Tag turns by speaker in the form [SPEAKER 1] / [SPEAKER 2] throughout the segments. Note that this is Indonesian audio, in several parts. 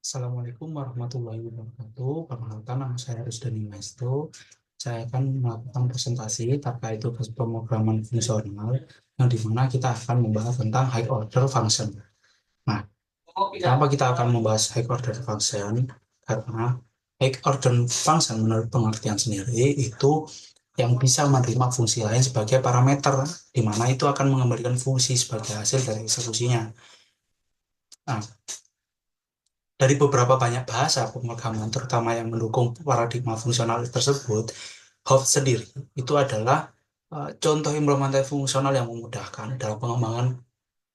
[SPEAKER 1] Assalamualaikum warahmatullahi wabarakatuh. Perkenalkan, nama saya Rusdani Maestro. Saya akan melakukan presentasi terkait tugas pemrograman fungsional yang dimana kita akan membahas tentang high order function. Nah, kenapa kita akan membahas high order function? Karena high order function menurut pengertian sendiri itu yang bisa menerima fungsi lain sebagai parameter, di mana itu akan mengembalikan fungsi sebagai hasil dari eksekusinya. Nah, dari beberapa banyak bahasa pemrograman, terutama yang mendukung paradigma fungsional tersebut, Hopf sendiri itu adalah contoh implementasi fungsional yang memudahkan dalam pengembangan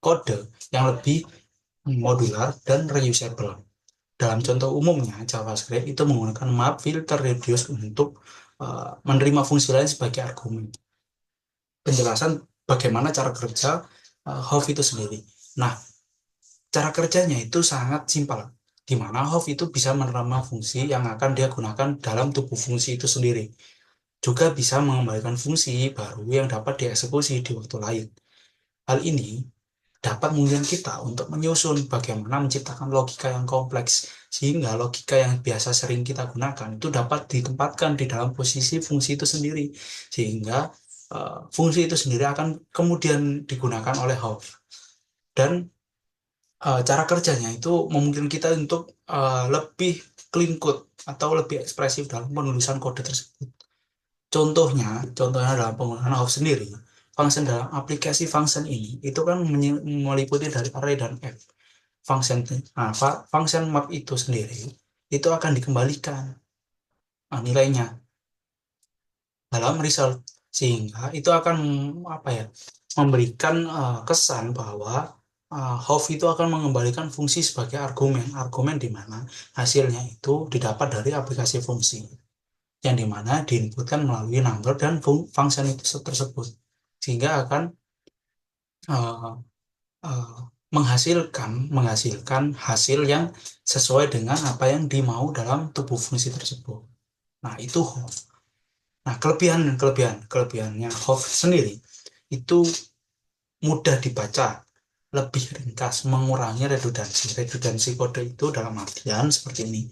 [SPEAKER 1] kode yang lebih modular dan reusable. Dalam contoh umumnya, JavaScript itu menggunakan map, filter, reduce untuk menerima fungsi lain sebagai argumen. Penjelasan bagaimana cara kerja Hopf itu sendiri. Nah, cara kerjanya itu sangat simpel, di mana Hof itu bisa menerima fungsi yang akan dia gunakan dalam tubuh fungsi itu sendiri. Juga bisa mengembalikan fungsi baru yang dapat dieksekusi di waktu lain. Hal ini dapat memungkinkan kita untuk menyusun bagaimana menciptakan logika yang kompleks, sehingga logika yang biasa sering kita gunakan itu dapat ditempatkan di dalam posisi fungsi itu sendiri, sehingga fungsi itu sendiri akan kemudian digunakan oleh Hof. Dan cara kerjanya itu memungkinkan kita untuk lebih clean code atau lebih ekspresif dalam penulisan kode tersebut. Contohnya dalam penggunaan House sendiri, function dalam aplikasi function ini itu kan meliputi dari array dan f. Function map itu sendiri itu akan dikembalikan nilainya dalam result, sehingga itu akan apa ya, memberikan kesan bahwa Hof itu akan mengembalikan fungsi sebagai argumen di mana hasilnya itu didapat dari aplikasi fungsi yang dimana diinputkan melalui number dan function itu tersebut, sehingga akan uh, uh, menghasilkan menghasilkan hasil yang sesuai dengan apa yang dimau dalam tubuh fungsi tersebut. Nah, itu Hof. Nah, kelebihannya Hof sendiri itu mudah dibaca, lebih ringkas, mengurangi redundansi. Redundansi kode itu dalam artian seperti ini.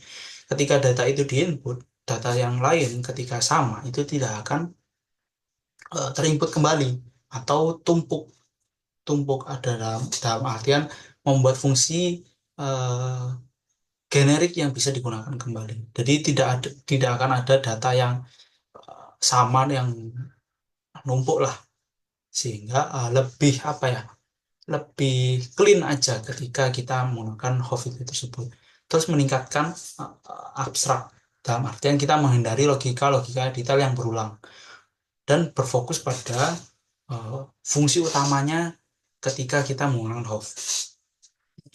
[SPEAKER 1] Ketika data itu diinput, data yang lain ketika sama itu tidak akan terinput kembali atau tumpuk. Tumpuk ada dalam artian membuat fungsi eh, generik yang bisa digunakan kembali. Jadi tidak akan ada data yang sama yang numpuk lah, sehingga lebih apa ya, lebih clean aja ketika kita menggunakan Hof itu tersebut. Terus meningkatkan abstrak dalam artian kita menghindari logika-logika detail yang berulang dan berfokus pada fungsi utamanya ketika kita menggunakan Hof.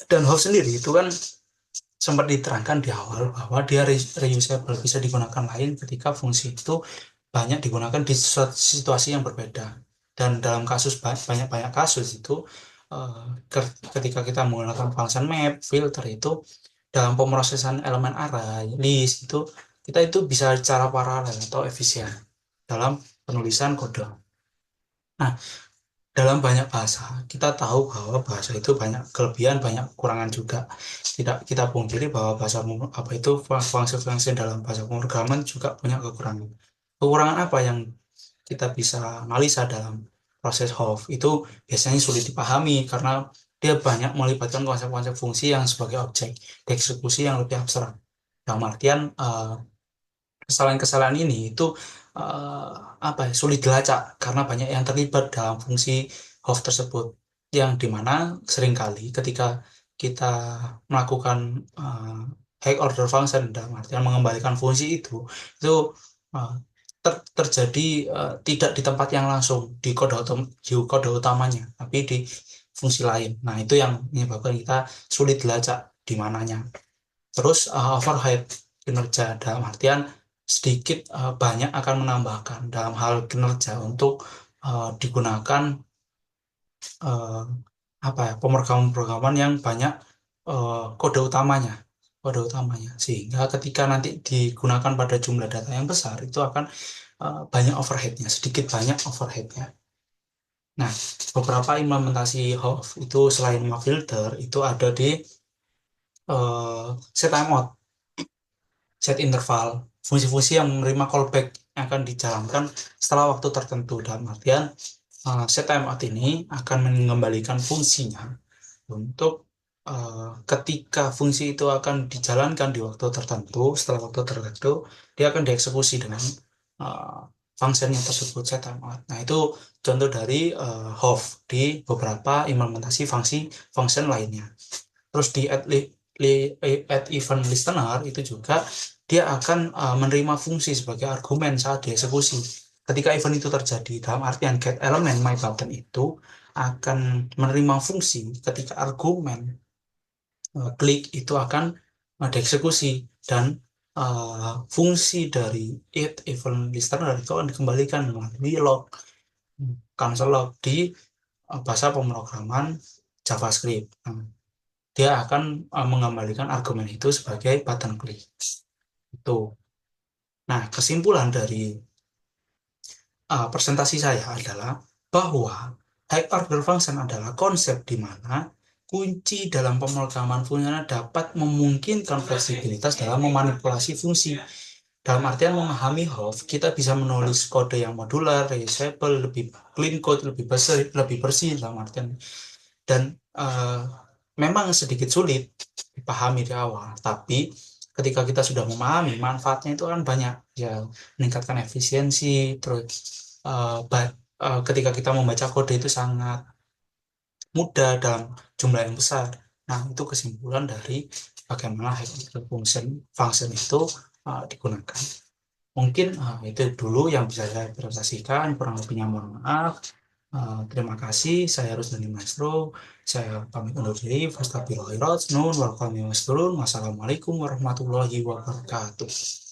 [SPEAKER 1] Dan Hof sendiri itu kan sempat diterangkan di awal bahwa dia reusable, bisa digunakan lain ketika fungsi itu banyak digunakan di situasi yang berbeda. Dan dalam kasus banyak kasus itu eh, ketika kita menggunakan function map, filter itu dalam pemrosesan elemen array, list itu kita itu bisa secara paralel atau efisien dalam penulisan kode. Nah, dalam banyak bahasa, kita tahu bahwa bahasa itu banyak kelebihan, banyak kekurangan juga. Tidak kita pungkiri bahwa apa itu fungsi-fungsi dalam bahasa pemrograman juga punya kekurangan. Kekurangan apa yang kita bisa analisa dalam proses Hof itu biasanya sulit dipahami karena dia banyak melibatkan konsep-konsep fungsi yang sebagai objek, dieksekusi yang lebih abstrak. Dalam artian kesalahan-kesalahan ini itu eh, apa ya, sulit dilacak karena banyak yang terlibat dalam fungsi Hof tersebut, yang dimana seringkali ketika kita melakukan high order function dalam artian mengembalikan fungsi itu eh, terjadi tidak di tempat yang langsung di kode utamanya, tapi di fungsi lain. Nah, itu yang menyebabkan kita sulit dilacak di mananya. Terus overhead kinerja dalam artian sedikit banyak akan menambahkan dalam hal kinerja untuk digunakan eh, apa ya, pemrograman-pemrograman yang banyak kode utamanya, sehingga ketika nanti digunakan pada jumlah data yang besar itu akan banyak overheadnya, sedikit banyak overheadnya. Nah, beberapa implementasi Hof itu selain filter itu ada di set timeout, set interval, fungsi-fungsi yang menerima callback yang akan dijalankan setelah waktu tertentu. Dalam artian set timeout ini akan mengembalikan fungsinya untuk ketika fungsi itu akan dijalankan di waktu tertentu, setelah waktu tertentu, dia akan dieksekusi dengan uh, fungsinya tersebut set timeout. Nah, itu contoh dari Hov di beberapa implementasi fungsi function lainnya. Terus di add event listener itu juga dia akan menerima fungsi sebagai argumen saat dieksekusi. Ketika event itu terjadi, dalam artian get element my button itu akan menerima fungsi ketika argumen klik itu akan dieksekusi, dan fungsi dari it event listener itu akan dikembalikan melalui log, cancel log di bahasa pemrograman JavaScript. Nah, dia akan mengembalikan argumen itu sebagai button klik. Itu. Nah, kesimpulan dari presentasi saya adalah bahwa high order function adalah konsep di mana kunci dalam pemrograman fungsional dapat memungkinkan fleksibilitas dalam memanipulasi fungsi. Dalam artian memahami Hov, kita bisa menulis kode yang modular, reusable, lebih clean code, lebih bersih dalam artian. Dan eh, memang sedikit sulit dipahami di awal, tapi ketika kita sudah memahami manfaatnya itu kan banyak ya, meningkatkan efisiensi, terus ketika kita membaca kode itu sangat mudah dalam jumlah yang besar. Nah, itu kesimpulan dari bagaimana hierarchical function itu digunakan. Mungkin itu dulu yang bisa saya presentasikan, kurang lebihnya mohon maaf. Terima kasih, saya Rusdani Maestro. Saya pamit undur diri. Fastabirohirat, nun, wassalamualaikum warahmatullahi wabarakatuh.